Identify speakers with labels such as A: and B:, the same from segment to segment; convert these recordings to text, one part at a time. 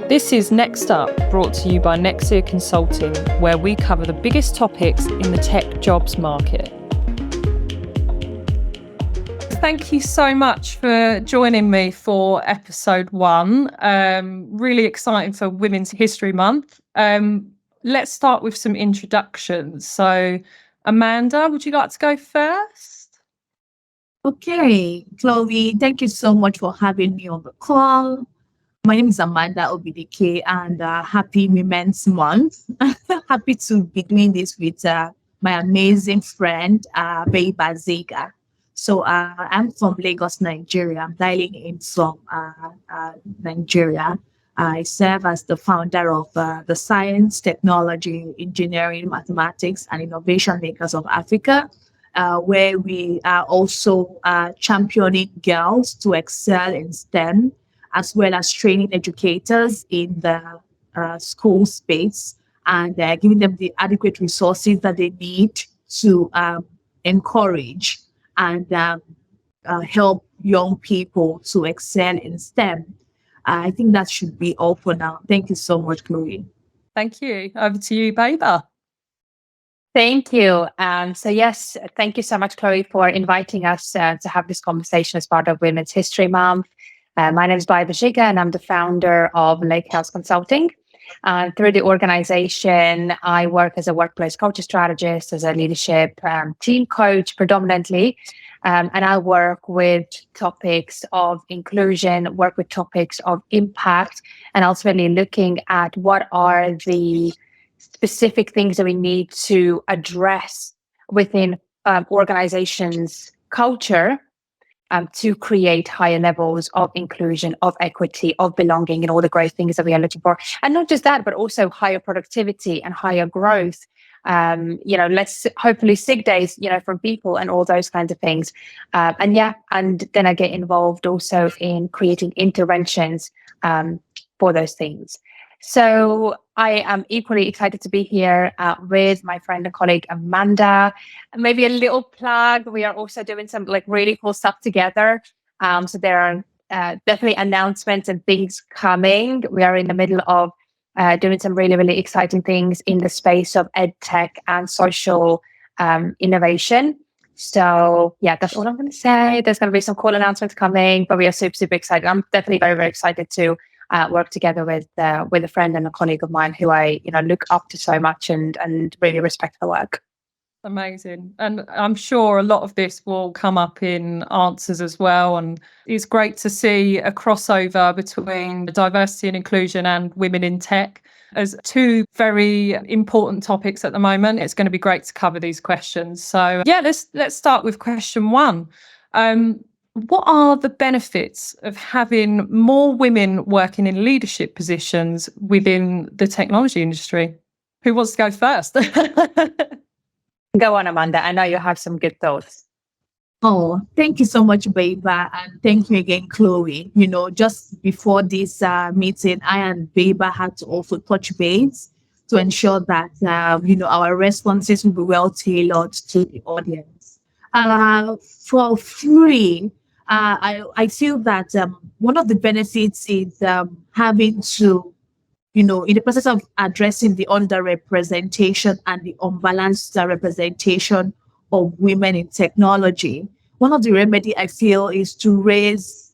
A: This is Next Up, brought to you by Nexia Consulting, where we cover the biggest topics in the tech jobs market. Thank you so much for joining me for episode 1. Really exciting for Women's History Month. Let's start with some introductions. So, Amanda, would you like to go first?
B: Okay, Chloe, thank you so much for having me on the call. My name is Amanda Obidike, and happy Women's Month. Happy to be doing this with my amazing friend, Baiba Žiga. So I'm from Lagos, Nigeria. I'm dialing in from Nigeria. I serve as the founder of the Science, Technology, Engineering, Mathematics, and Innovation Makers of Africa, where we are also championing girls to excel in STEM, as well as training educators in the school space and giving them the adequate resources that they need to encourage and help young people to excel in STEM. I think that should be all for now. Thank you so much, Chloe.
A: Thank you. Over to you, Baiba.
C: Thank you. So yes, thank you so much, Chloe, for inviting us to have this conversation as part of Women's History Month. My name is Baiba Žiga, and I'm the founder of Lake House Consulting. Through the organization, I work as a workplace culture strategist, as a leadership team coach predominantly. And I work with topics of inclusion, work with topics of impact, and ultimately looking at what are the specific things that we need to address within organizations' culture to create higher levels of inclusion, of equity, of belonging, and all the great things that we are looking for. And not just that, but also higher productivity and higher growth. Let's hopefully sick days, from people and all those kinds of things. And then I get involved also in creating interventions for those things. So I am equally excited to be here with my friend and colleague Amanda. Maybe a little plug. We are also doing some really cool stuff together. So there are definitely announcements and things coming. We are in the middle of doing some really, really exciting things in the space of edtech and social innovation. So that's all I'm going to say. There's going to be some cool announcements coming, but we are super, super excited. I'm definitely very, very excited to work together with a friend and a colleague of mine who I look up to so much and really respect the work.
A: Amazing. And I'm sure a lot of this will come up in answers as well. And it's great to see a crossover between diversity and inclusion and women in tech as two very important topics at the moment. It's going to be great to cover these questions. So let's start with question 1. What are the benefits of having more women working in leadership positions within the technology industry? Who wants to go first?
C: Go on, Amanda. I know you have some good thoughts.
B: Oh, thank you so much, Baiba. And thank you again, Chloe. Just before this meeting, I and Baiba had to also touch base to ensure that, our responses will be well tailored to the audience. For free, I feel that one of the benefits is having to, in the process of addressing the underrepresentation and the unbalanced representation of women in technology, one of the remedy I feel is to raise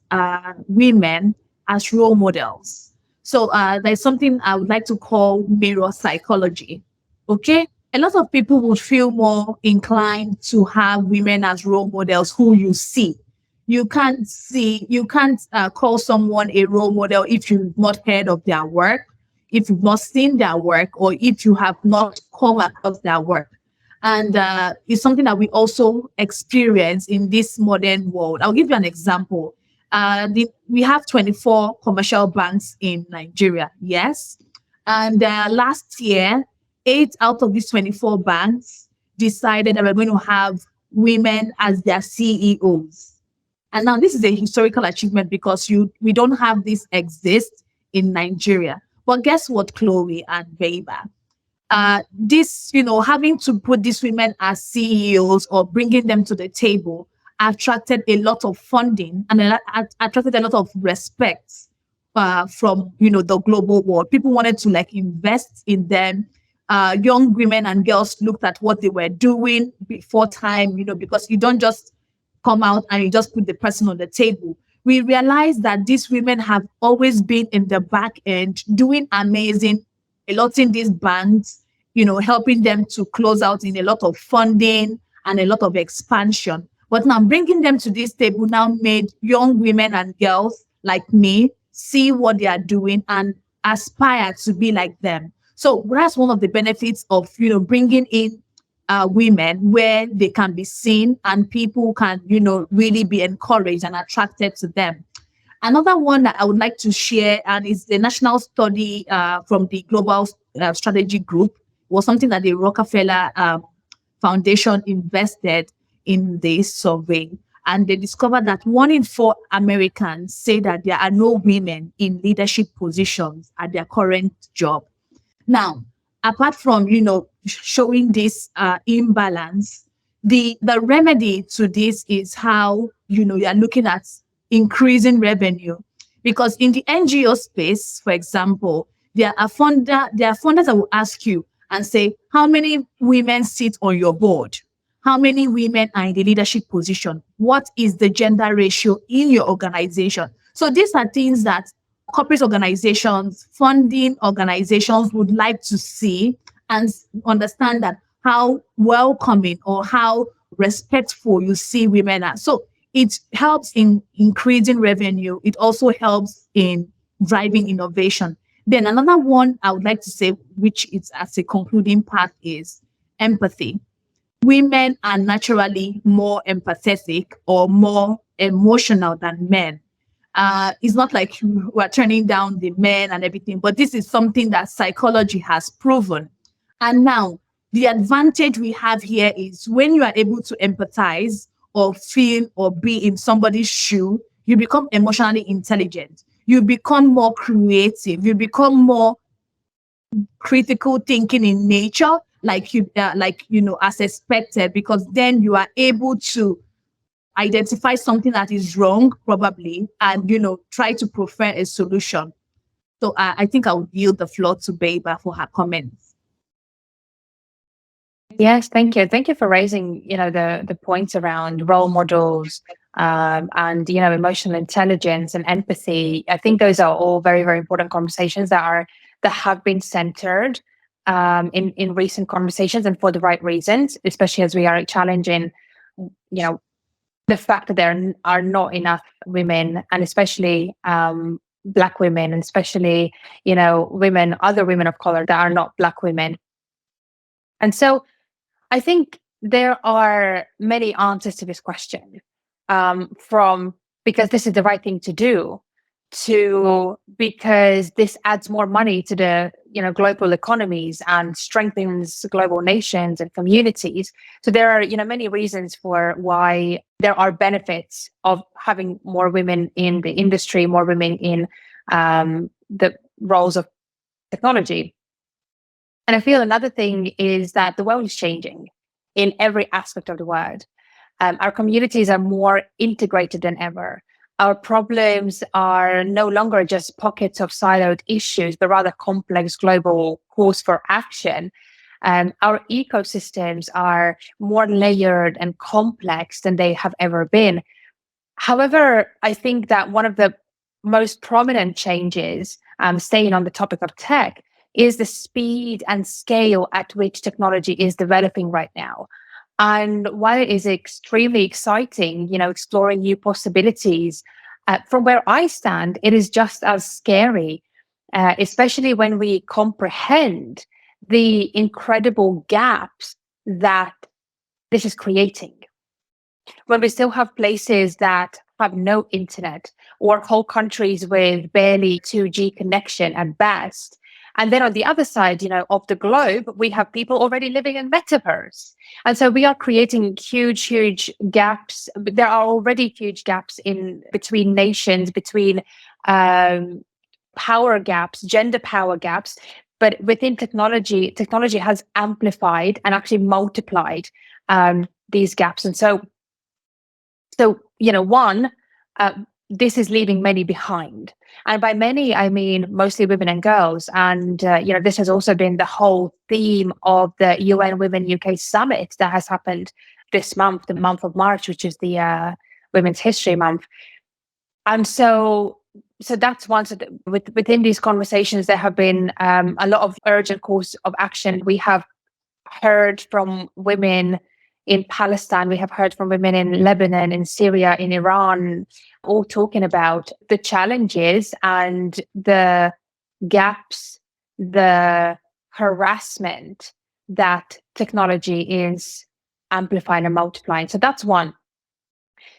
B: women as role models. So there's something I would like to call mirror psychology. Okay? A lot of people would feel more inclined to have women as role models who you see. You can't call someone a role model if you've not heard of their work, if you've not seen their work, or if you have not come across their work. And it's something that we also experience in this modern world. I'll give you an example. We have 24 commercial banks in Nigeria, yes. And last year, 8 out of these 24 banks decided that we're going to have women as their CEOs. And now this is a historical achievement because we don't have this exist in Nigeria. But guess what, Chloe and Baiba? Having to put these women as CEOs or bringing them to the table attracted a lot of funding and attracted a lot of respect from, the global world. People wanted to like invest in them. Young women and girls looked at what they were doing before time, because you don't just come out and you just put the person on the table. We realized that these women have always been in the back end doing amazing, a lot in these banks, helping them to close out in a lot of funding and a lot of expansion. But now bringing them to this table now made young women and girls like me see what they are doing and aspire to be like them. So that's one of the benefits of, bringing in women, where they can be seen and people can, really be encouraged and attracted to them. Another one that I would like to share, and is the national study from the Global Strategy Group, was something that the Rockefeller Foundation invested in this survey. And they discovered that 1 in 4 Americans say that there are no women in leadership positions at their current job. Now, apart from, showing this imbalance, the remedy to this is how, you are looking at increasing revenue. Because in the NGO space, for example, there are funders that will ask you and say, how many women sit on your board? How many women are in the leadership position? What is the gender ratio in your organization? So these are things that corporate organizations, funding organizations would like to see and understand that how welcoming or how respectful you see women are. So it helps in increasing revenue. It also helps in driving innovation. Then another one I would like to say, which is as a concluding part, is empathy. Women are naturally more empathetic or more emotional than men. It's not like we're turning down the men and everything, but this is something that psychology has proven. And now the advantage we have here is when you are able to empathize or feel or be in somebody's shoe, you become emotionally intelligent. You become more creative. You become more critical thinking in nature, as expected, because then you are able to identify something that is wrong, probably, and try to prefer a solution. So I think I would yield the floor to Baiba for her comments.
C: Yes, thank you. Thank you for raising, the points around role models and, emotional intelligence and empathy. I think those are all very, very important conversations that have been centered in recent conversations, and for the right reasons, especially as we are challenging, the fact that there are not enough women, and especially Black women, and especially, other women of color that are not Black women. And so I think there are many answers to this question, from because this is the right thing to do, to because this adds more money to the global economies and strengthens global nations and communities. So there are many reasons for why there are benefits of having more women in the industry, more women in the roles of technology. And I feel another thing is that the world is changing in every aspect of the world. Our communities are more integrated than ever. Our problems are no longer just pockets of siloed issues, but rather complex global calls for action. Our ecosystems are more layered and complex than they have ever been. However, I think that one of the most prominent changes, staying on the topic of tech, is the speed and scale at which technology is developing right now. And while it is extremely exciting, exploring new possibilities, from where I stand, it is just as scary, especially when we comprehend the incredible gaps that this is creating. When we still have places that have no internet, or whole countries with barely 2G connection at best. And then on the other side, of the globe, we have people already living in metaverse. And so we are creating huge, huge gaps. There are already huge gaps in between nations, between power gaps, gender power gaps. But within technology has amplified and actually multiplied this is leaving many behind. And by many, I mean mostly women and girls. And, this has also been the whole theme of the UN Women UK Summit that has happened this month, the month of March, which is the Women's History Month. And so that's one. So within these conversations, there have been a lot of urgent course of action. We have heard from women in Palestine, we have heard from women in Lebanon, in Syria, in Iran, all talking about the challenges and the gaps, the harassment that technology is amplifying and multiplying. So that's one.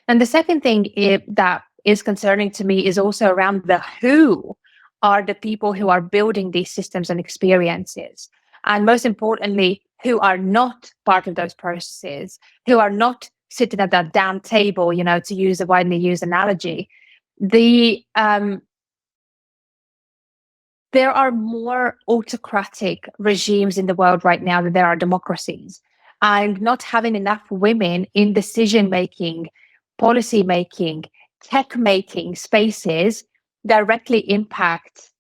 C: And the second thing that is concerning to me is also around the who are the people who are building these systems and experiences. And most importantly, who are not part of those processes, who are not sitting at that damn table, to use a widely used analogy. There are more autocratic regimes in the world right now than there are democracies. And not having enough women in decision-making, policy-making, tech-making spaces directly impact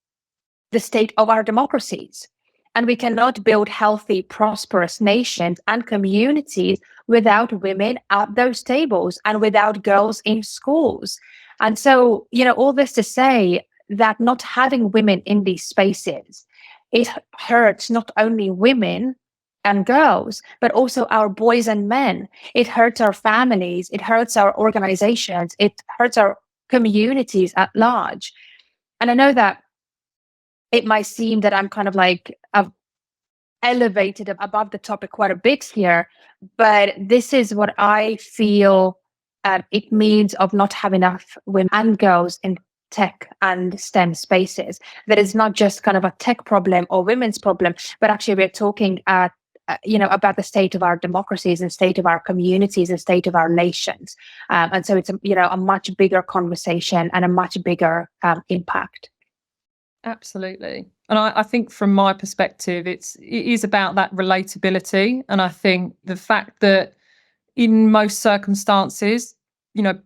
C: the state of our democracies. And we cannot build healthy, prosperous nations and communities without women at those tables and without girls in schools. And so, all this to say that not having women in these spaces, it hurts not only women and girls, but also our boys and men. It hurts our families. It hurts our organizations. It hurts our communities at large. And I know that it might seem that I'm kind of like I've elevated above the topic quite a bit here, but this is what I feel it means of not having enough women and girls in tech and STEM spaces. That it's not just kind of a tech problem or women's problem, but actually we're talking about the state of our democracies and state of our communities and state of our nations. And so it's a much bigger conversation and a much bigger impact.
A: Absolutely. And I think from my perspective, it is about that relatability. And I think the fact that in most circumstances,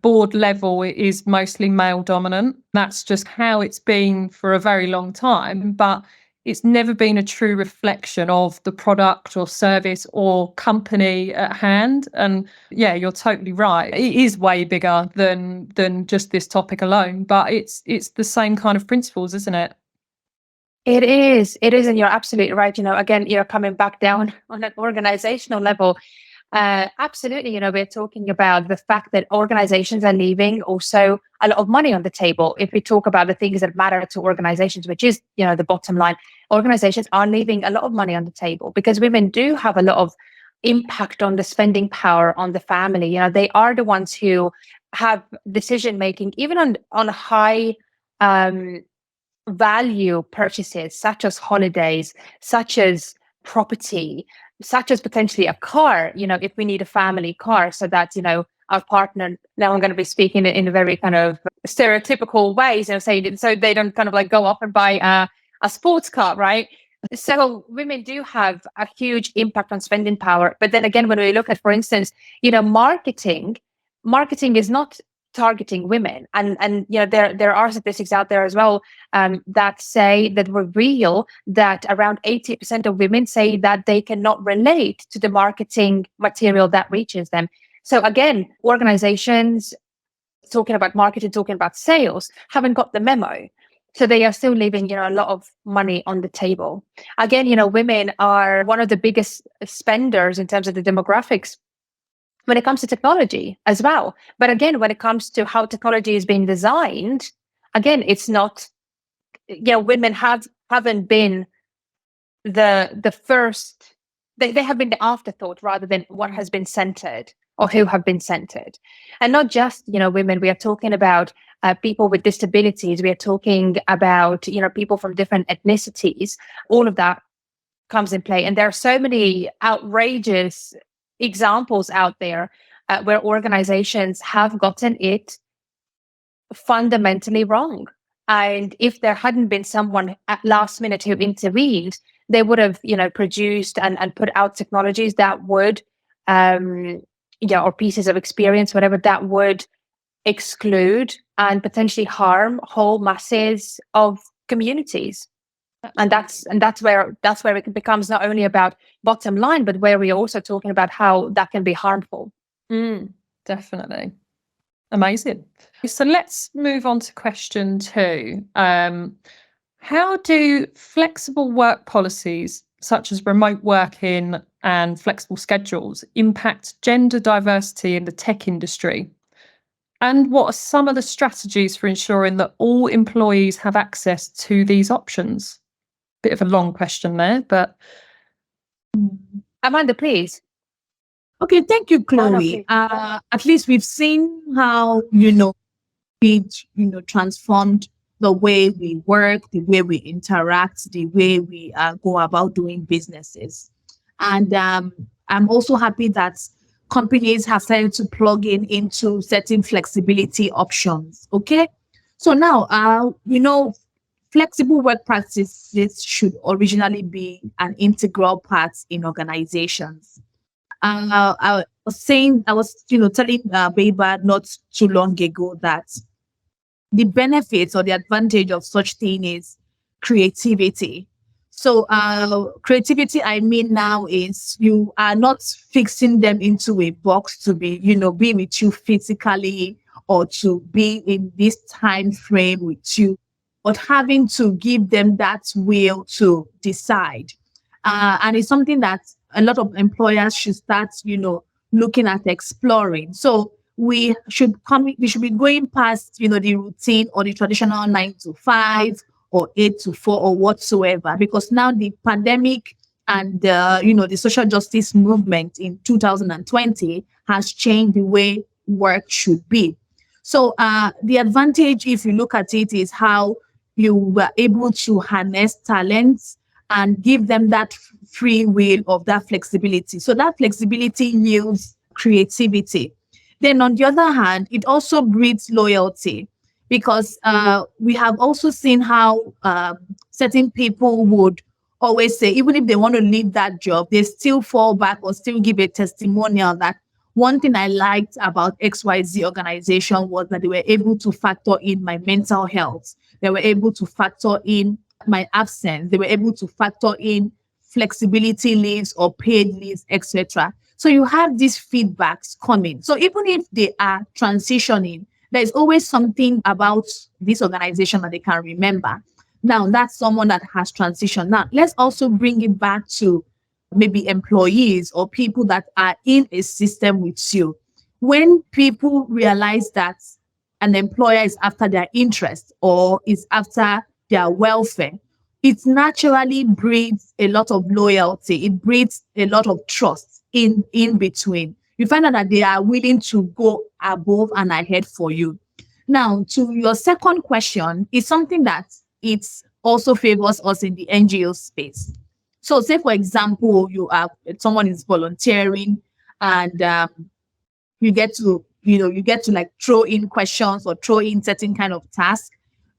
A: board level, it is mostly male dominant. That's just how it's been for a very long time. But it's never been a true reflection of the product or service or company at hand. And yeah, you're totally right. It is way bigger than just this topic alone. But it's the same kind of principles, isn't it?
C: It is, and you're absolutely right. Again, you're coming back down on an organizational level. Absolutely, we're talking about the fact that organizations are leaving also a lot of money on the table. If we talk about the things that matter to organizations, which is, the bottom line, organizations are leaving a lot of money on the table because women do have a lot of impact on the spending power on the family. They are the ones who have decision making, even on high value purchases, such as holidays, such as property, such as potentially a car, if we need a family car so that, our partner, now I'm going to be speaking in a very kind of stereotypical ways, say, so they don't kind of like go off and buy a sports car, right? So women do have a huge impact on spending power. But then again, when we look at, for instance, marketing is not targeting women, and there are statistics out there as well that say that reveal that around 80% of women say that they cannot relate to the marketing material that reaches them. So again, organizations talking about marketing, talking about sales, haven't got the memo. So they are still leaving, a lot of money on the table. Again, women are one of the biggest spenders in terms of the demographics when it comes to technology as well. But again, when it comes to how technology is being designed, again, it's not, women haven't been the first, they have been the afterthought rather than what has been centered or who have been centered. And not just, women, we are talking about people with disabilities. We are talking about, people from different ethnicities. All of that comes in play. And there are so many outrageous examples out there where organizations have gotten it fundamentally wrong. And if there hadn't been someone at last minute who intervened, they would have, produced and put out technologies that would, or pieces of experience, whatever, that would exclude and potentially harm whole masses of communities. And that's where it becomes not only about bottom line, but where we're also talking about how that can be harmful.
A: Definitely. Amazing. So let's move on to question 2. How do flexible work policies such as remote working and flexible schedules impact gender diversity in the tech industry? And what are some of the strategies for ensuring that all employees have access to these options? Bit of a long question there, but
C: Amanda, please.
B: Okay, thank you, Chloe.
C: please.
B: At least we've seen how, it, transformed the way we work, the way we interact, the way we go about doing businesses. And I'm also happy that companies have started to plug into certain flexibility options. Okay. So now, flexible work practices should originally be an integral part in organizations. I was telling Baiba not too long ago that the benefits or the advantage of such thing is creativity. So creativity, I mean now, is you are not fixing them into a box to be with you physically or to be in this time frame with you, but having to give them that will to decide. And it's something that a lot of employers should start, looking at exploring. So we should be going past, the routine or the traditional 9 to 5 or 8 to 4 or whatsoever, because now the pandemic and, the social justice movement in 2020 has changed the way work should be. So the advantage, if you look at it, is how you were able to harness talents and give them that free will of that flexibility. So that flexibility yields creativity. Then on the other hand, it also breeds loyalty, because we have also seen how certain people would always say, even if they want to leave that job, they still fall back or still give a testimonial that one thing I liked about XYZ organization was that they were able to factor in my mental health. They were able to factor in my absence. They were able to factor in flexibility leaves or paid leaves, etc. So you have these feedbacks coming. So even if they are transitioning, there's always something about this organization that they can remember. Now, that's someone that has transitioned. Now, let's also bring it back to maybe employees or people that are in a system with you. When people realize that an employer is after their interest or is after their welfare, it naturally breeds a lot of loyalty. It breeds a lot of trust in between. You find out that they are willing to go above and ahead for you. Now, to your second question, is something that it also favors us in the NGO space. So say, for example, someone is volunteering and you get to like throw in questions or throw in certain kind of tasks.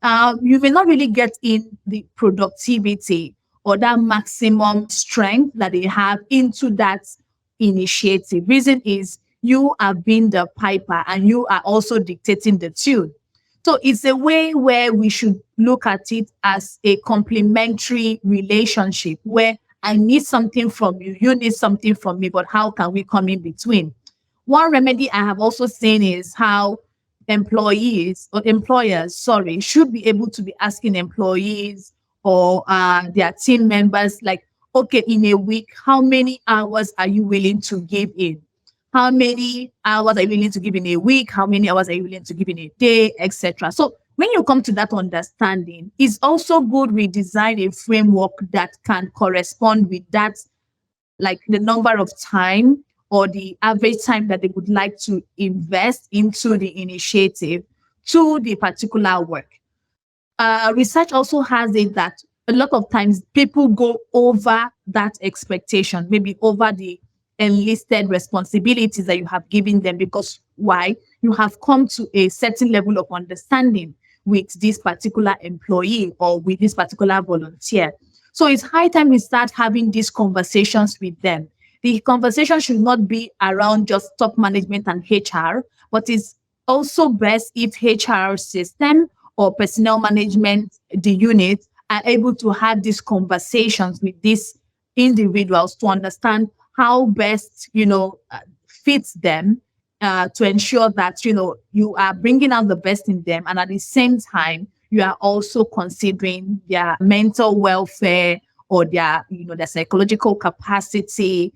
B: You may not really get in the productivity or that maximum strength that they have into that initiative. Reason is you have been the piper and you are also dictating the tune. So it's a way where we should look at it as a complementary relationship where I need something from you, you need something from me, but how can we come in between? One remedy I have also seen is how employers should be able to be asking employees or their team members, like, okay, in a week, how many hours are you willing to give in? How many hours are you willing to give in a week? How many hours are you willing to give in a day, etc.? So when you come to that understanding, it's also good we design a framework that can correspond with that, like the number of time or the average time that they would like to invest into the initiative to the particular work. Research also has it that a lot of times people go over that expectation, maybe over the enlisted responsibilities that you have given them, because why? You have come to a certain level of understanding with this particular employee or with this particular volunteer. So it's high time we start having these conversations with them. The conversation should not be around just top management and HR, but it's also best if HR system or personnel management, the unit, are able to have these conversations with these individuals to understand how best, fits them, to ensure that, you are bringing out the best in them. And at the same time, you are also considering their mental welfare or their psychological capacity,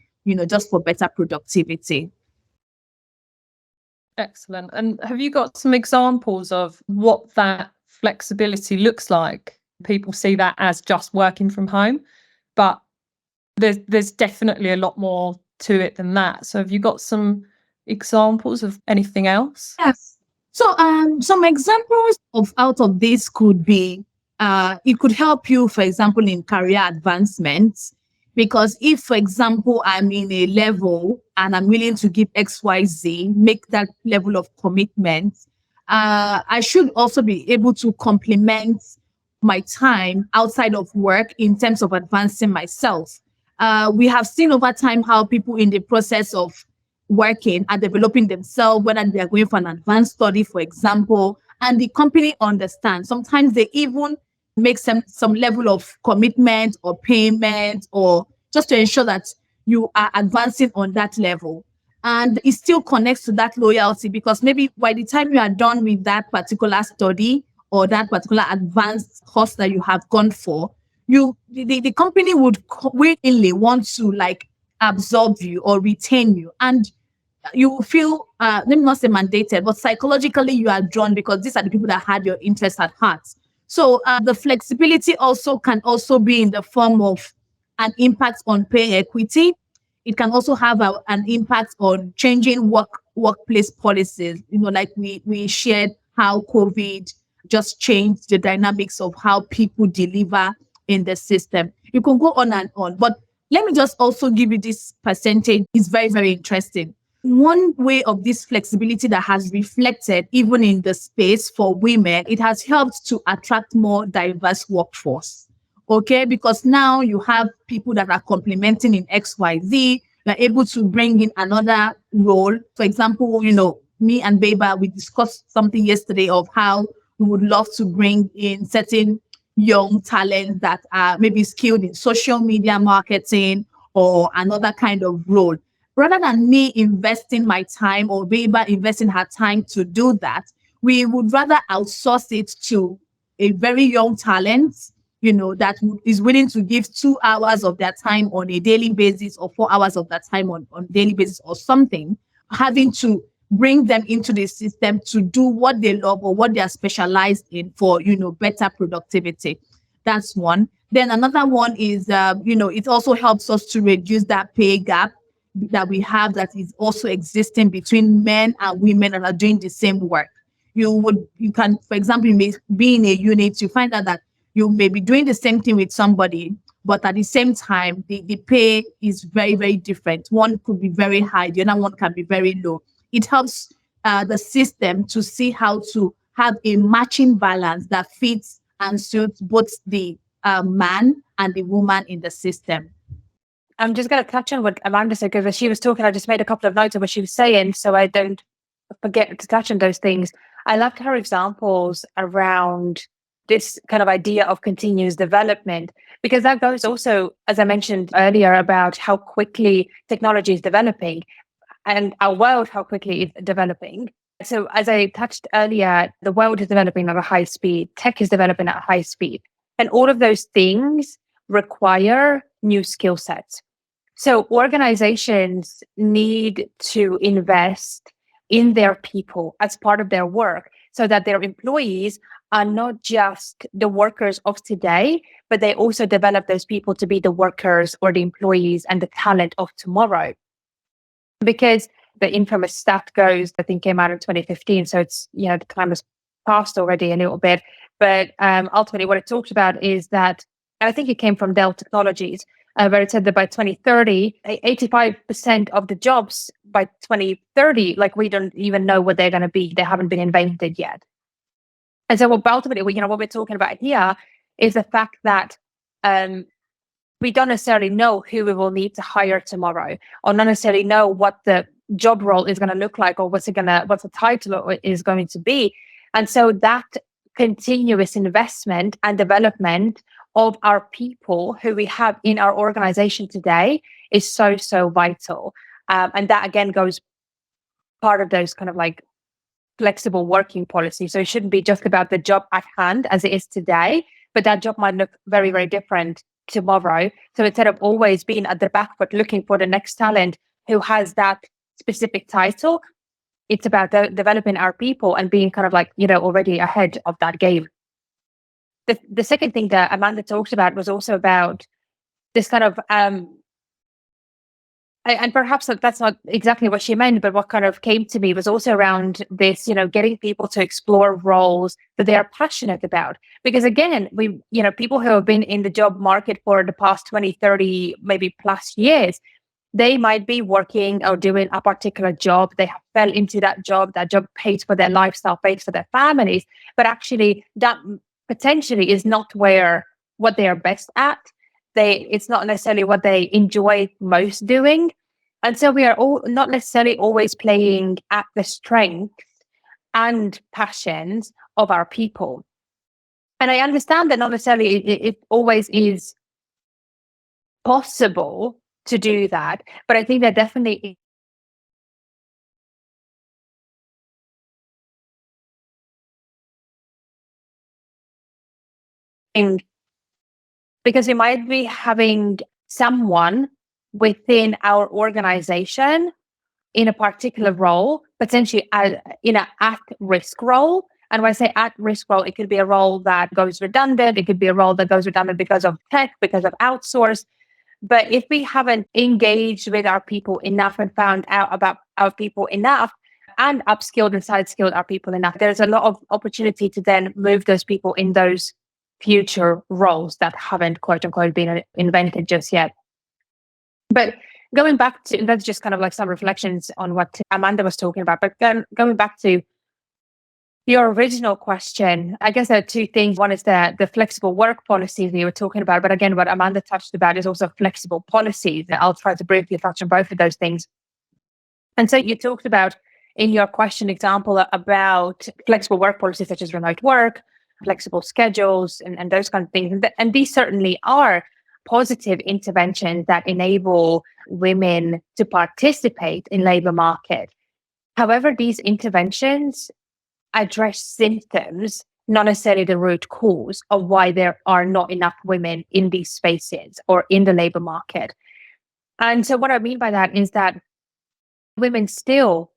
B: just for better productivity.
A: Excellent. And have you got some examples of what that flexibility looks like? People see that as just working from home, but there's definitely a lot more to it than that. So have you got some examples of anything else?
B: Yes. So some examples out of this could be, it could help you, for example, in career advancement. Because if, for example, I'm in a level and I'm willing to give XYZ, make that level of commitment, I should also be able to complement my time outside of work in terms of advancing myself. We have seen over time how people in the process of working are developing themselves, whether they are going for an advanced study, for example, and the company understands. Sometimes they even make some level of commitment or payment, or just to ensure that you are advancing on that level. And it still connects to that loyalty, because maybe by the time you are done with that particular study or that particular advanced course that you have gone for, the company would willingly want to absorb you or retain you. And you will feel, let me not say mandated, but psychologically you are drawn, because these are the people that had your interest at heart. So the flexibility also can also be in the form of an impact on pay equity. It can also have an impact on changing workplace policies. Like we shared how COVID just changed the dynamics of how people deliver in the system. You can go on and on, but let me just also give you this percentage. It's very, very interesting. One way of this flexibility that has reflected even in the space for women, it has helped to attract more diverse workforce. Okay, because now you have people that are complementing in XYZ. You're able to bring in another role. For example, me and Baiba, we discussed something yesterday of how we would love to bring in certain young talent that are maybe skilled in social media marketing or another kind of role. Rather than me investing my time or Baiba investing her time to do that, we would rather outsource it to a very young talent, that is willing to give 2 hours of their time on a daily basis, or 4 hours of that time on daily basis or something, having to bring them into the system to do what they love or what they are specialized in for, better productivity. That's one. Then another one is, it also helps us to reduce that pay gap that we have that is also existing between men and women that are doing the same work. You can, for example, you may be in a unit, you find out that you may be doing the same thing with somebody, but at the same time, the pay is very, very different. One could be very high, the other one can be very low. It helps the system to see how to have a matching balance that fits and suits both the man and the woman in the system.
C: I'm just going to touch on what Amanda said, because as she was talking, I just made a couple of notes of what she was saying, so I don't forget to touch on those things. I loved her examples around this kind of idea of continuous development, because that goes also, as I mentioned earlier, about how quickly technology is developing and our world, how quickly it's developing. So as I touched earlier, the world is developing at a high speed, tech is developing at a high speed, and all of those things require new skill sets. So organizations need to invest in their people as part of their work, so that their employees are not just the workers of today, but they also develop those people to be the workers or the employees and the talent of tomorrow. Because the infamous stat goes, I think came out in 2015, so it's, the time has passed already a little bit, but ultimately what it talked about is that, and I think it came from Dell Technologies, where it said that by 2030, 85% of the jobs by 2030, we don't even know what they're going to be. They haven't been invented yet. And so ultimately, what we're talking about here is the fact that we don't necessarily know who we will need to hire tomorrow, or not necessarily know what the job role is going to look like, or what's the title is going to be. And so that continuous investment and development of our people who we have in our organization today is so, so vital. And that again goes part of those kind of like flexible working policy. So it shouldn't be just about the job at hand as it is today, but that job might look very, very different tomorrow. So instead of always being at the back foot looking for the next talent who has that specific title, it's about developing our people and being kind of like, already ahead of that game. The second thing that Amanda talked about was also about this kind of and perhaps that's not exactly what she meant, but what kind of came to me was also around this, getting people to explore roles that they are passionate about. Because again, people who have been in the job market for the past 20, 30, maybe plus years, they might be working or doing a particular job. They have fell into that job pays for their lifestyle, pays for their families. But actually, that potentially is not what they are best at. It's not necessarily what they enjoy most doing. And so we are all not necessarily always playing at the strengths and passions of our people. And I understand that not necessarily it always is possible to do that, but I think that definitely because we might be having someone within our organization in a particular role, potentially in an at-risk role. And when I say at-risk role, it could be a role that goes redundant. It could be a role that goes redundant because of tech, because of outsource. But if we haven't engaged with our people enough and found out about our people enough and upskilled and side-skilled our people enough, there's a lot of opportunity to then move those people in those future roles that haven't, quote unquote, been invented just yet. But going back to, that's just kind of like some reflections on what Amanda was talking about. But going back to your original question, I guess there are two things. One is the flexible work policies that you were talking about. But again, what Amanda touched about is also flexible policies. I'll try to briefly touch on both of those things. And so you talked about in your question example about flexible work policies such as remote work, flexible schedules, and those kind of things. And these certainly are positive interventions that enable women to participate in labor market. However, these interventions address symptoms, not necessarily the root cause of why there are not enough women in these spaces or in the labor market. And so what I mean by that is that women still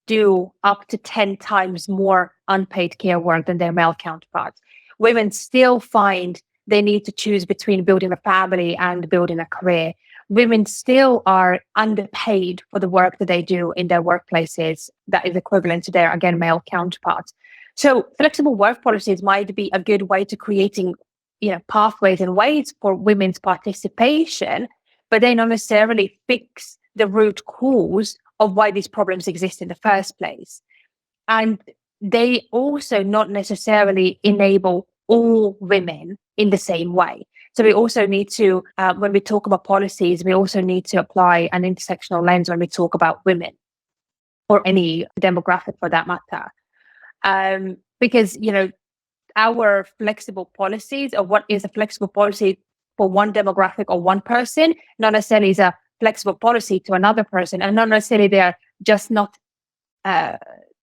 C: do up to 10 times more unpaid care work than their male counterparts. Women still find they need to choose between building a family and building a career. Women still are underpaid for the work that they do in their workplaces that is equivalent to their, again, male counterparts. So flexible work policies might be a good way to creating, pathways and ways for women's participation, but they don't necessarily fix the root cause of why these problems exist in the first place. And they also not necessarily enable all women in the same way. So we also need to, when we talk about policies, we also need to apply an intersectional lens when we talk about women or any demographic for that matter. Because, our flexible policies, or what is a flexible policy for one demographic or one person, not necessarily is a flexible policy to another person, and not necessarily they're just not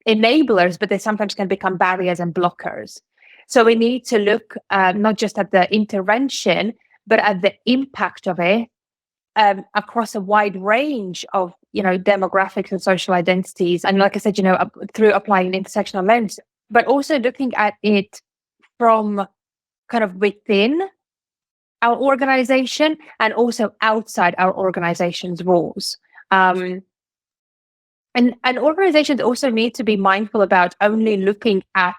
C: enablers, but they sometimes can become barriers and blockers. So we need to look not just at the intervention, but at the impact of it across a wide range of, demographics and social identities. And like I said, through applying an intersectional lens, but also looking at it from kind of within our organization and also outside our organization's rules. And organizations also need to be mindful about only looking at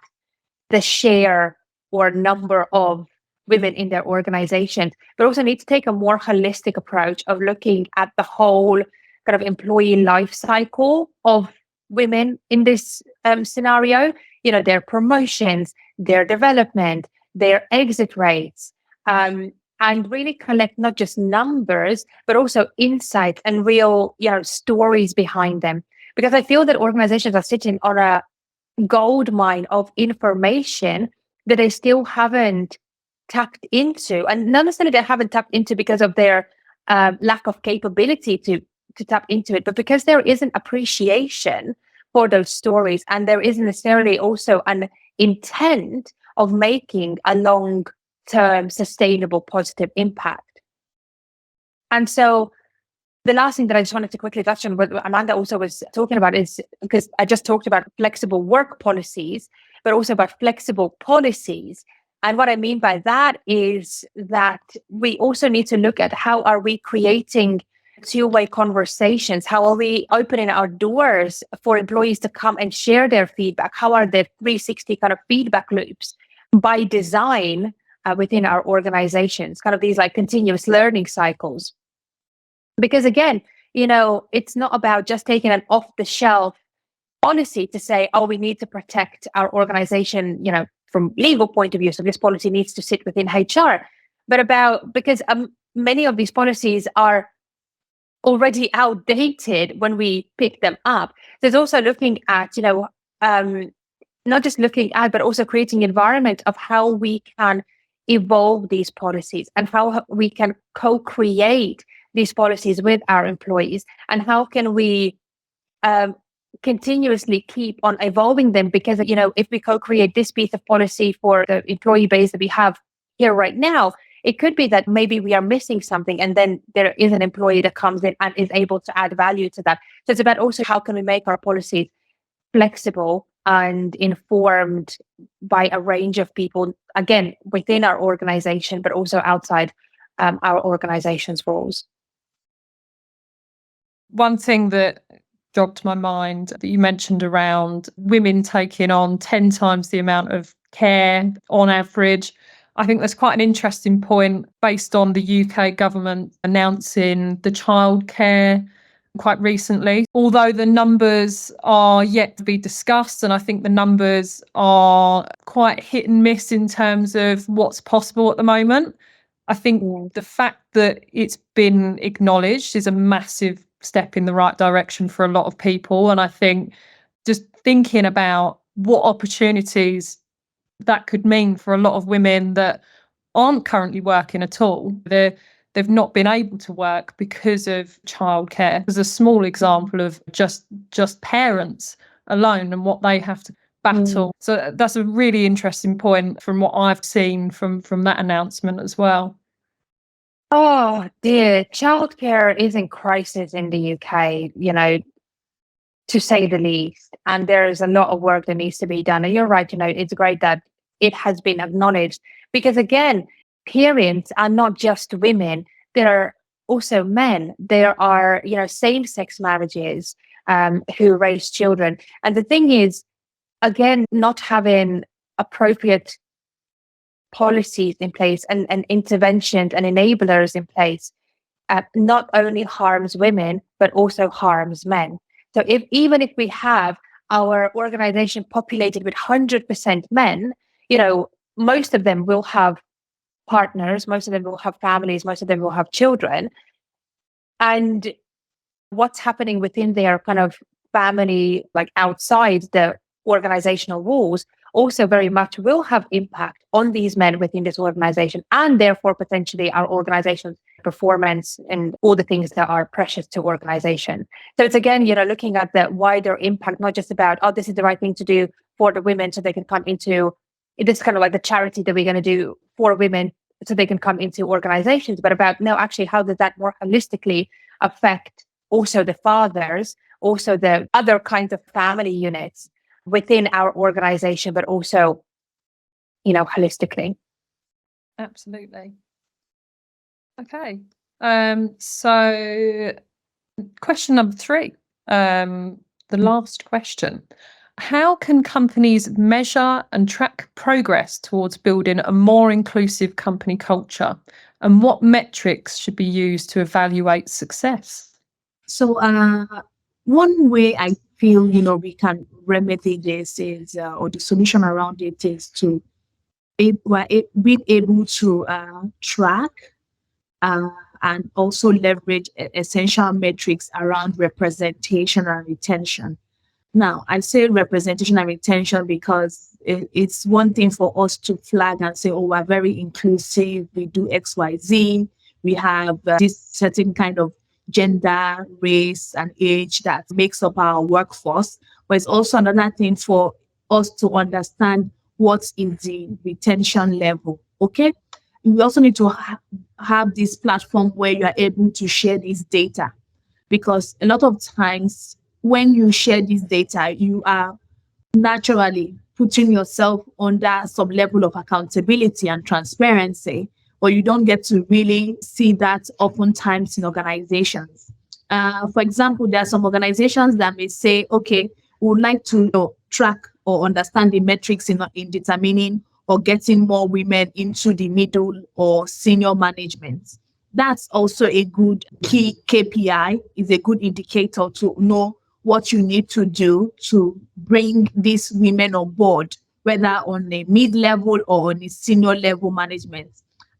C: the share or number of women in their organization, but also need to take a more holistic approach of looking at the whole kind of employee life cycle of women in this scenario, their promotions, their development, their exit rates, and and really collect not just numbers, but also insights and real, stories behind them. Because I feel that organizations are sitting on a gold mine of information that they still haven't tapped into, and not necessarily they haven't tapped into because of their lack of capability to tap into it, but because there isn't appreciation for those stories, and there isn't necessarily also an intent of making a long-term sustainable positive impact. And so the last thing that I just wanted to quickly touch on, what Amanda also was talking about, is because I just talked about flexible work policies, but also about flexible policies. And what I mean by that is that we also need to look at how are we creating two-way conversations? How are we opening our doors for employees to come and share their feedback? How are the 360 kind of feedback loops by design within our organizations? Kind of these like continuous learning cycles. Because again, it's not about just taking an off-the-shelf policy to say, oh, we need to protect our organization, from legal point of view, so this policy needs to sit within HR. But because many of these policies are already outdated when we pick them up. There's also looking at, not just looking at, but also creating an environment of how we can evolve these policies and how we can co-create these policies with our employees, and how can we continuously keep on evolving them. Because, if we co-create this piece of policy for the employee base that we have here right now, it could be that maybe we are missing something, and then there is an employee that comes in and is able to add value to that. So it's about also how can we make our policies flexible and informed by a range of people, again, within our organization, but also outside our organization's roles.
A: One thing that jogged my mind that you mentioned around women taking on 10 times the amount of care on average. I think that's quite an interesting point based on the UK government announcing the childcare quite recently. Although the numbers are yet to be discussed, and I think the numbers are quite hit and miss in terms of what's possible at the moment. I think the fact that it's been acknowledged is a massive step in the right direction for a lot of people. And I think just thinking about what opportunities that could mean for a lot of women that aren't currently working at all. They've not been able to work because of childcare. There's a small example of just parents alone and what they have to battle. So that's a really interesting point from what I've seen from that announcement as well.
C: Oh dear, childcare is in crisis in the UK, to say the least. And there's a lot of work that needs to be done. And you're right, it's great that it has been acknowledged, because again, parents are not just women. There are also men. There are, same-sex marriages who raise children. And the thing is, again, not having appropriate policies in place and interventions and enablers in place not only harms women, but also harms men. So even if we have our organization populated with 100% men, most of them will have partners, most of them will have families, most of them will have children. And what's happening within their kind of family, like outside the organizational walls, also very much will have impact on these men within this organization, and therefore potentially our organization's performance and all the things that are precious to organization. So it's again, looking at the wider impact, not just about, oh, this is the right thing to do for the women so they can come into this kind of like the charity that we're going to do for women so they can come into organizations, but about, no, actually, how does that more holistically affect also the fathers, also the other kinds of family units within our organization, but also, holistically.
A: Absolutely. Okay. So question number 3, the last question. How can companies measure and track progress towards building a more inclusive company culture? And what metrics should be used to evaluate success?
B: So one way I feel, we can remedy this is, or the solution around it is to being able to track and also leverage essential metrics around representation and retention. Now, I say representation and retention because it's one thing for us to flag and say, oh, we're very inclusive, we do X, Y, Z, we have this certain kind of gender, race, and age that makes up our workforce. But it's also another thing for us to understand what is the retention level, okay? We also need to have this platform where you are able to share this data, because a lot of times when you share this data, you are naturally putting yourself under some level of accountability and transparency, but you don't get to really see that oftentimes in organizations. For example, there are some organizations that may say, okay, we would like to track or understand the metrics in determining or getting more women into the middle or senior management. That's also a good key KPI, is a good indicator to know what you need to do to bring these women on board, whether on a mid-level or on a senior level management.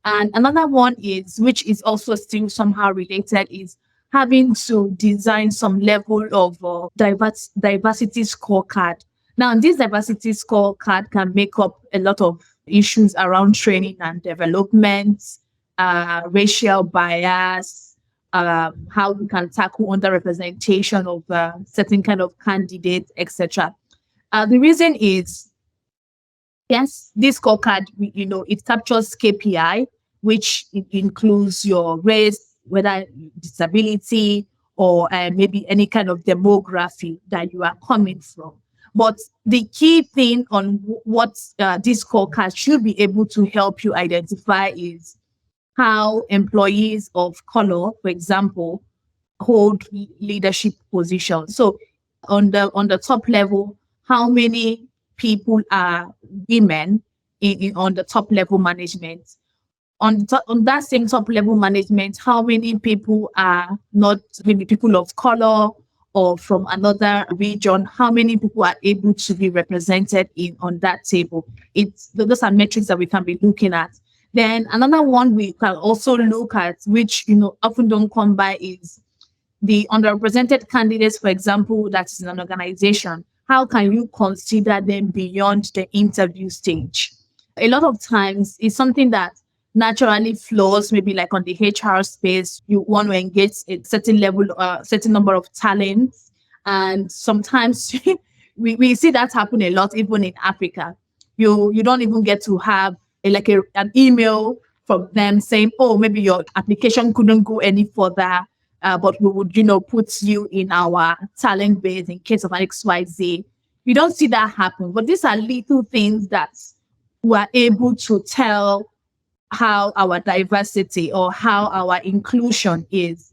B: And another one is, which is also still somehow related, is having to design some level of diversity scorecard. Now, this diversity scorecard can make up a lot of issues around training and development, racial bias, how we can tackle underrepresentation of certain kind of candidates, etc. The reason is, yes, this scorecard, it captures KPI, which it includes your race, whether disability, or maybe any kind of demography that you are coming from. But the key thing on what this scorecard should be able to help you identify is how employees of color, for example, hold leadership positions. So on the top level, how many people are women on the top level management? On that same top level management, how many people are not maybe people of color or from another region? How many people are able to be represented on that table? Those are metrics that we can be looking at. Then another one we can also look at, which often don't come by, is the underrepresented candidates, for example, that's in an organization. How can you consider them beyond the interview stage? A lot of times it's something that naturally flows, maybe like on the HR space. You want to engage a certain level, certain number of talents. And sometimes we see that happen a lot, even in Africa. You don't even get to have an email from them saying, oh, maybe your application couldn't go any further, but we would, put you in our talent base in case of an XYZ. You don't see that happen. But these are little things that we're able to tell how our diversity or how our inclusion is.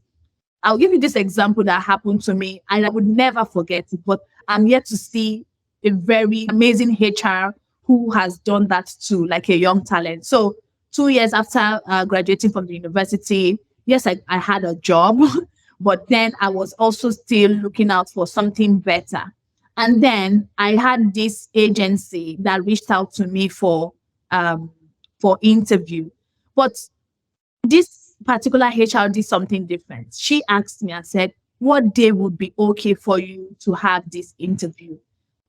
B: I'll give you this example that happened to me, and I would never forget it, but I'm yet to see a very amazing HR who has done that to like a young talent. So 2 years after graduating from the university, yes, I had a job, but then I was also still looking out for something better. And then I had this agency that reached out to me for interview. But this particular HR did something different. She asked me and said, what day would be okay for you to have this interview?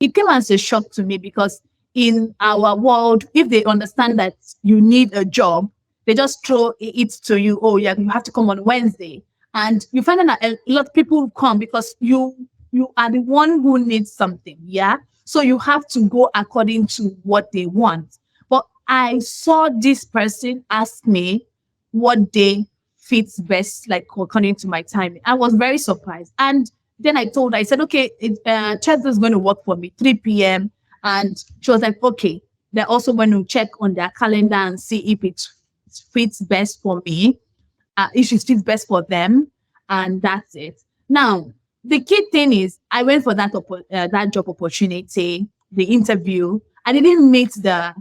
B: It came as a shock to me, because in our world, if they understand that you need a job, they just throw it to you. Oh, yeah, you have to come on Wednesday. And you find that a lot of people come because you are the one who needs something. Yeah. So you have to go according to what they want. But I saw this person ask me what day fits best, like according to my time. I was very surprised. And then I said, okay, Tuesday is going to work for me, 3 p.m. And she was like, okay, they're also going to check on their calendar and see if it fits best for me, if it fits best for them. And that's it. Now, the key thing is I went for that job opportunity, the interview. I didn't meet the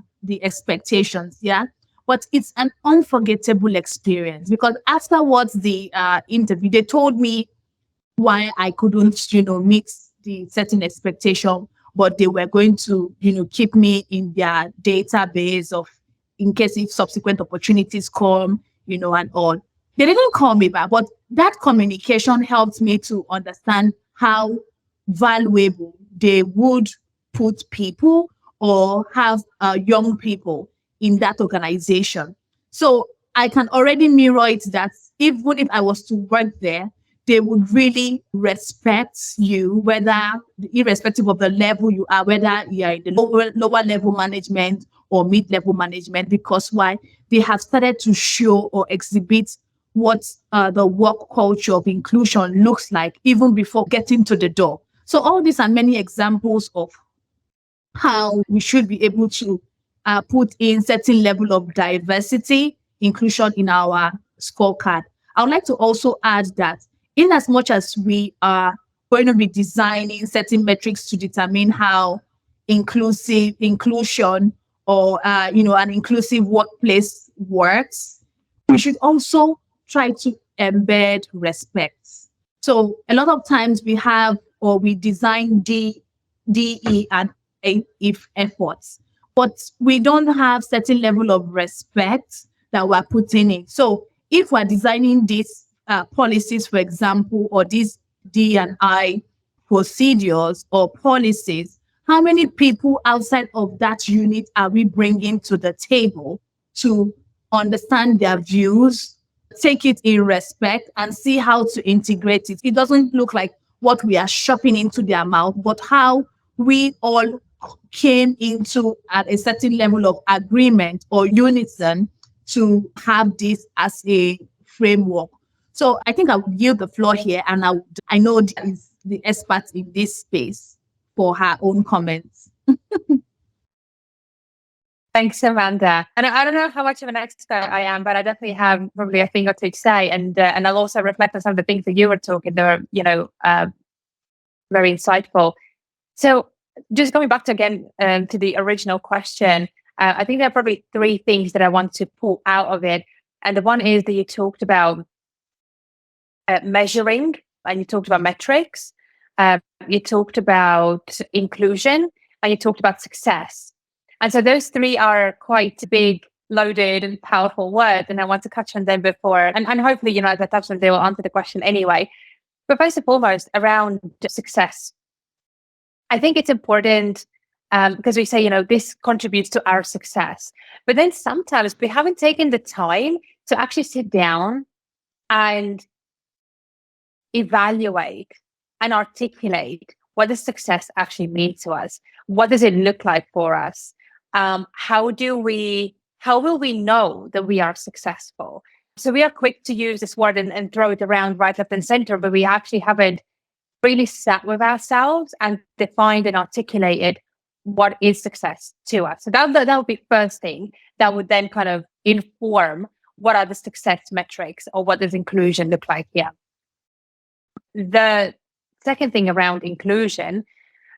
B: expectations, yeah? But it's an unforgettable experience, because afterwards the interview, they told me why I couldn't, meet the certain expectation, but they were going to, keep me in their database in case if subsequent opportunities come, and all. They didn't call me back, but that communication helped me to understand how valuable they would put people or have young people in that organization. So I can already mirror it that even if I was to work there, they would really respect you, whether irrespective of the level you are, whether you are in the lower level management or mid-level management, because why? They have started to show or exhibit what the work culture of inclusion looks like even before getting to the door. So all these are many examples of how we should be able to put in certain level of diversity, inclusion in our scorecard. I would like to also add that in as much as we are going to be designing certain metrics to determine how inclusion or an inclusive workplace works, we should also try to embed respect. So a lot of times we design D, E, and if efforts, but we don't have certain level of respect that we're putting in. So if we're designing these policies, for example, or these D&I procedures or policies, how many people outside of that unit are we bringing to the table to understand their views, take it in respect, and see how to integrate it? It doesn't look like what we are shoving into their mouth, but how we all came into at a certain level of agreement or unison to have this as a framework. So I think I will yield the floor here, and I know Dia is the expert in this space for her own comments.
C: Thanks, Amanda. And I don't know how much of an expert I am, but I definitely have probably a thing or two to say. And I'll also reflect on some of the things that you were talking. They were, very insightful. So just going back to again to the original question, I think there are probably three things that I want to pull out of it. And the one is that you talked about measuring, and you talked about metrics. You talked about inclusion, and you talked about success. And so those three are quite big, loaded, and powerful words. And I want to touch on them before, and hopefully, as I touch on, they will answer the question anyway. But first and foremost, around success, I think it's important because we say, this contributes to our success. But then sometimes we haven't taken the time to actually sit down and evaluate and articulate what does success actually mean to us? What does it look like for us? How will we know that we are successful? So we are quick to use this word and throw it around right, left, and center, but we actually haven't really sat with ourselves and defined and articulated what is success to us. So that would be first thing that would then kind of inform what are the success metrics or what does inclusion look like here. The second thing around inclusion,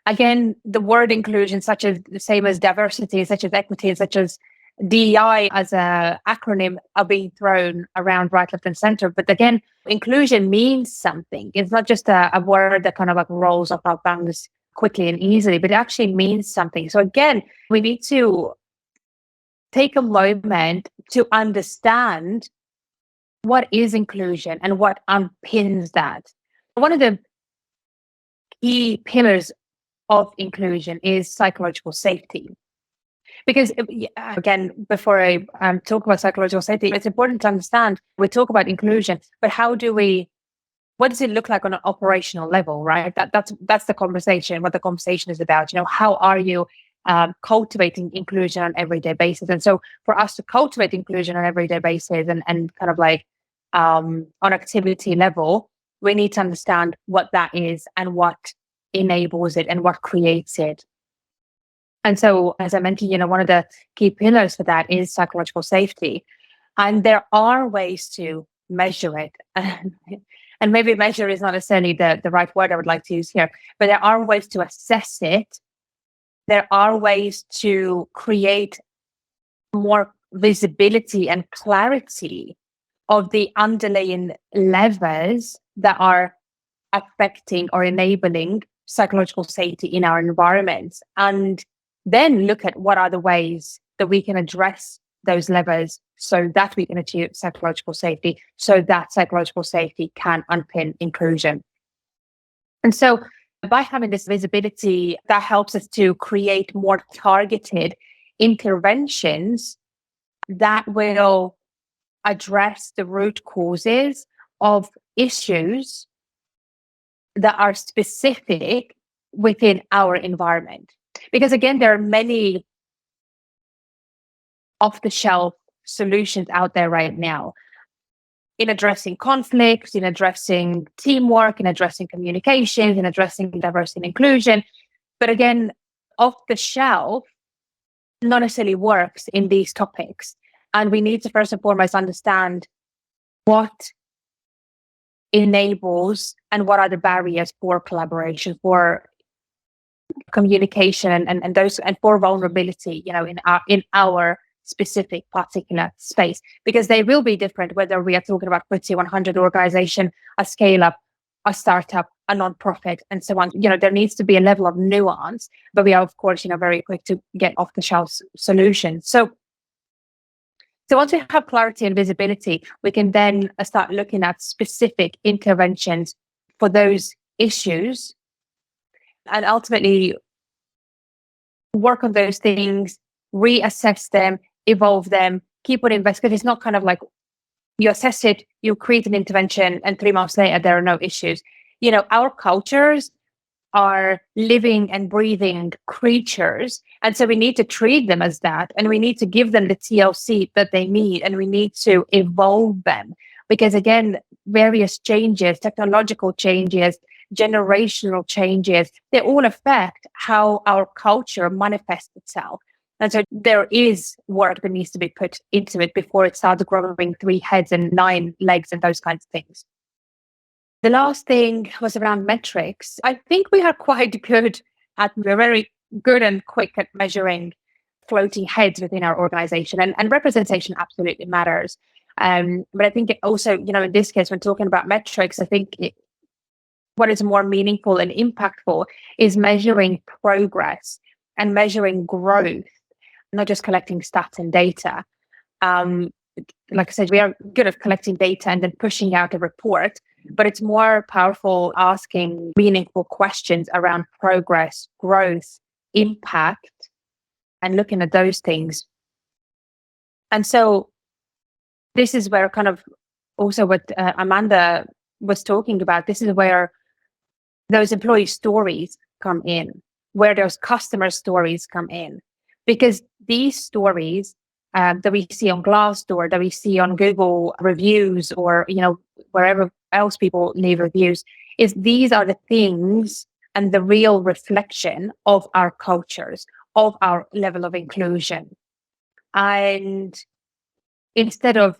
C: again, the word inclusion, such as the same as diversity, such as equity, such as DEI as an acronym, are being thrown around right, left, and center. But again, inclusion means something. It's not just a word that kind of like rolls off our tongues quickly and easily, but it actually means something. So again, we need to take a moment to understand what is inclusion and what underpins that. One of the key pillars of inclusion is psychological safety. Because again, before I talk about psychological safety, it's important to understand, we talk about inclusion, but what does it look like on an operational level, right? That's the conversation, what the conversation is about. How are you cultivating inclusion on an everyday basis? And so for us to cultivate inclusion on an everyday basis and kind of like on activity level, we need to understand what that is and what enables it and what creates it. And so, as I mentioned, one of the key pillars for that is psychological safety. And there are ways to measure it. And maybe measure is not necessarily the right word I would like to use here, but there are ways to assess it. There are ways to create more visibility and clarity of the underlying levers that are affecting or enabling psychological safety in our environments. And then look at what are the ways that we can address those levers so that we can achieve psychological safety, so that psychological safety can underpin inclusion. And so by having this visibility, that helps us to create more targeted interventions that will address the root causes of issues that are specific within our environment. Because again, there are many off-the-shelf solutions out there right now in addressing conflicts, in addressing teamwork, in addressing communications, in addressing diversity and inclusion. But again, off-the-shelf not necessarily works in these topics. And we need to first and foremost understand what enables and what are the barriers for collaboration, for communication, and those, and for vulnerability, in our specific particular space, because they will be different whether we are talking about FTSE 100 organization, a scale up, a startup, a non-profit, and so on. There needs to be a level of nuance, but we are, of course, very quick to get off the shelf solutions. So once we have clarity and visibility, we can then start looking at specific interventions for those issues and ultimately work on those things, reassess them, evolve them, keep on investing. Because it's not kind of like you assess it, you create an intervention, and 3 months later, there are no issues. Our cultures are living and breathing creatures. And so we need to treat them as that. And we need to give them the TLC that they need. And we need to evolve them. Because again, various changes, technological changes, generational changes, they all affect how our culture manifests itself. And so there is work that needs to be put into it before it starts growing 3 heads and 9 legs and those kinds of things. The last thing was around metrics. I think we are quite good we're very good and quick at measuring floating heads within our organization, and representation absolutely matters. But I think it also, in this case, when talking about metrics, I think what is more meaningful and impactful is measuring progress and measuring growth, not just collecting stats and data. Like I said, we are good at collecting data and then pushing out a report, but it's more powerful asking meaningful questions around progress, growth, impact, and looking at those things. And so this is where kind of also what Amanda was talking about, this is where those employee stories come in, where those customer stories come in. Because these stories that we see on Glassdoor, that we see on Google reviews, or wherever else people leave reviews, these are the things and the real reflection of our cultures, of our level of inclusion. And instead of,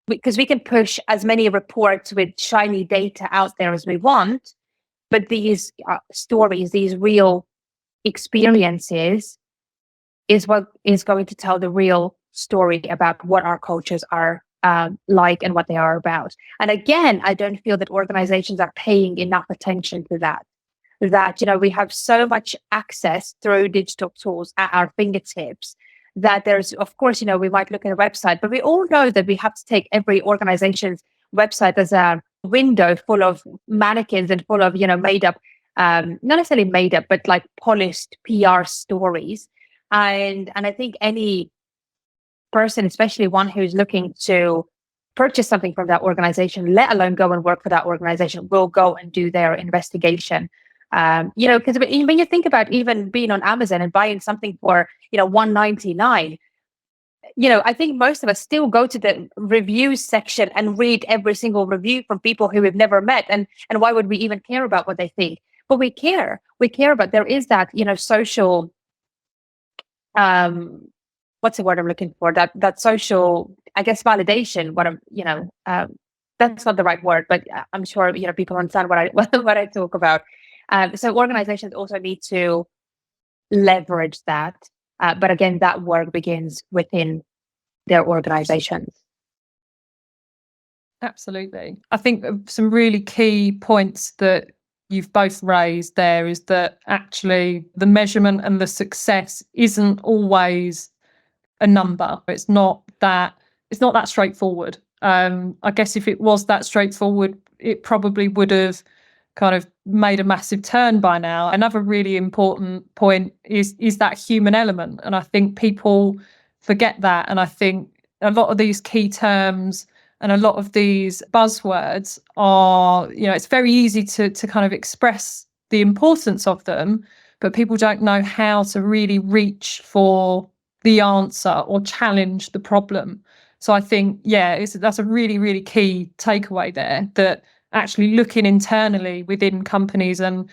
C: because we can push as many reports with shiny data out there as we want, but these stories, these real experiences, is what is going to tell the real story about what our cultures are like and what they are about. And again, I don't feel that organizations are paying enough attention to that. We have so much access through digital tools at our fingertips that there's, of course, we might look at a website, but we all know that we have to take every organization's website as a window full of mannequins and full of, made up, not necessarily made up, but like polished PR stories. And I think any person, especially one who's looking to purchase something from that organization, let alone go and work for that organization, will go and do their investigation. Because when you think about even being on Amazon and buying something for, $1.99, I think most of us still go to the reviews section and read every single review from people who we've never met. And why would we even care about what they think? But we care. We care about, there is that, social, what's the word I'm looking for? That social, I guess, validation. That's not the right word, but I'm sure people understand what I talk about. So organizations also need to leverage that, but again, that work begins within their organizations.
A: Absolutely. I think some really key points that you've both raised there is that actually the measurement and the success isn't always a number. It's not that straightforward. I guess if it was that straightforward, it probably would have kind of made a massive turn by now. Another really important point is that human element. And I think people forget that. And I think a lot of these key terms and a lot of these buzzwords are, it's very easy to kind of express the importance of them, but people don't know how to really reach for the answer or challenge the problem. So I think, that's a really, really key takeaway there, that actually looking internally within companies and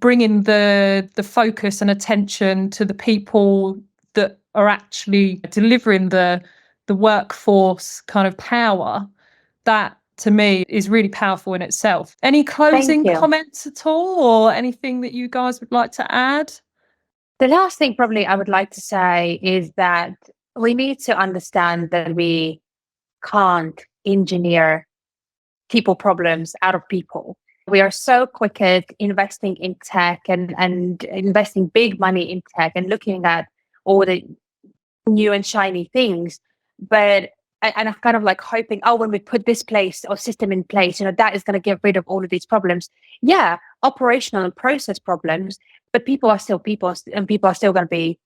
A: bringing the focus and attention to the people that are actually delivering the workforce kind of power, that to me is really powerful in itself. Any closing comments at all, or anything that you guys would like to add?
C: The last thing probably I would like to say is that we need to understand that we can't engineer people problems out of people. We are so quick at investing in tech and investing big money in tech and looking at all the new and shiny things, but I'm kind of like hoping, when we put this place or system in place, that is going to get rid of all of these problems. Yeah, operational and process problems, but people are still people, and people are still going to be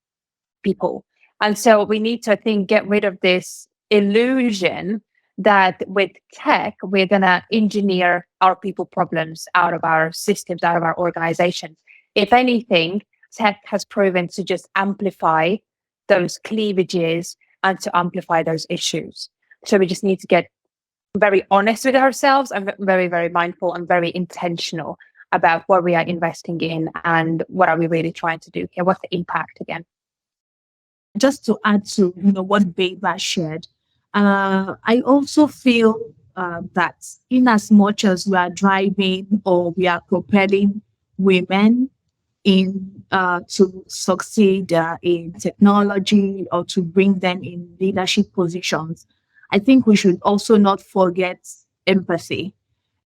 C: people. And so we need to, I think, get rid of this illusion that with tech, we're going to engineer our people problems out of our systems, out of our organizations. If anything, tech has proven to just amplify those cleavages and to amplify those issues. So we just need to get very honest with ourselves and very, very mindful and very intentional about what we are investing in and what are we really trying to do here. What's the impact again?
B: Just to add to what Baiba shared, I also feel that in as much as we are driving or we are propelling women in to succeed in technology or to bring them in leadership positions, I think we should also not forget empathy.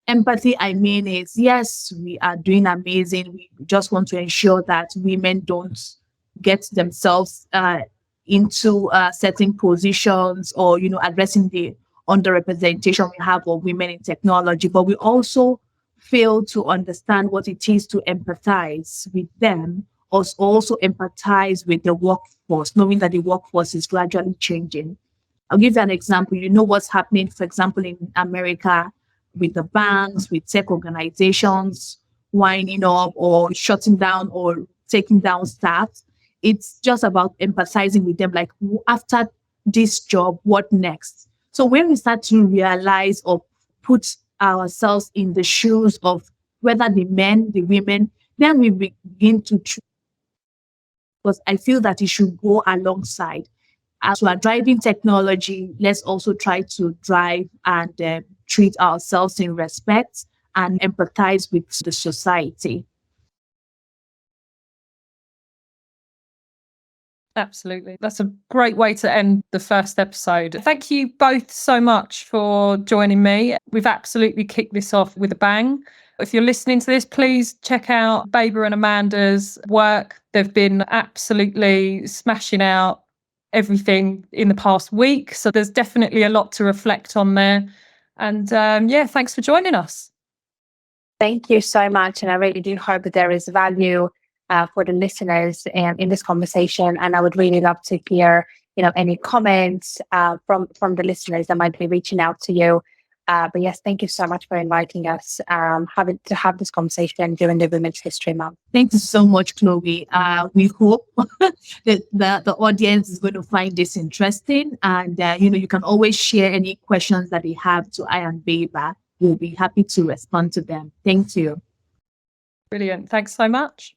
B: Empathy, I mean, is yes, we are doing amazing. We just want to ensure that women don't get themselves into certain positions or, addressing the underrepresentation we have of women in technology. But we also fail to understand what it is to empathize with them, or also empathize with the workforce, knowing that the workforce is gradually changing. I'll give you an example. What's happening, for example, in America with the banks, with tech organizations winding up or shutting down or taking down staff. It's just about empathizing with them, like, after this job, what next? So when we start to realize or put ourselves in the shoes of whether the men, the women, then we begin to choose. Because I feel that it should go alongside. As we are driving technology, let's also try to drive and treat ourselves in respect and empathize with the society.
A: Absolutely. That's a great way to end the first episode. Thank you both so much for joining me. We've absolutely kicked this off with a bang. If you're listening to this, please check out Baiba and Amanda's work. They've been absolutely smashing out everything in the past week. So there's definitely a lot to reflect on there. And thanks for joining us.
C: Thank you so much. And I really do hope that there is value for the listeners in this conversation. And I would really love to hear, any comments from the listeners that might be reaching out to you. But yes, thank you so much for inviting us to have this conversation during the Women's History Month.
B: Thank you so much, Chloe. We hope that the audience is going to find this interesting. And, you can always share any questions that they have to I and Baiba. We'll be happy to respond to them. Thank you.
A: Brilliant. Thanks so much.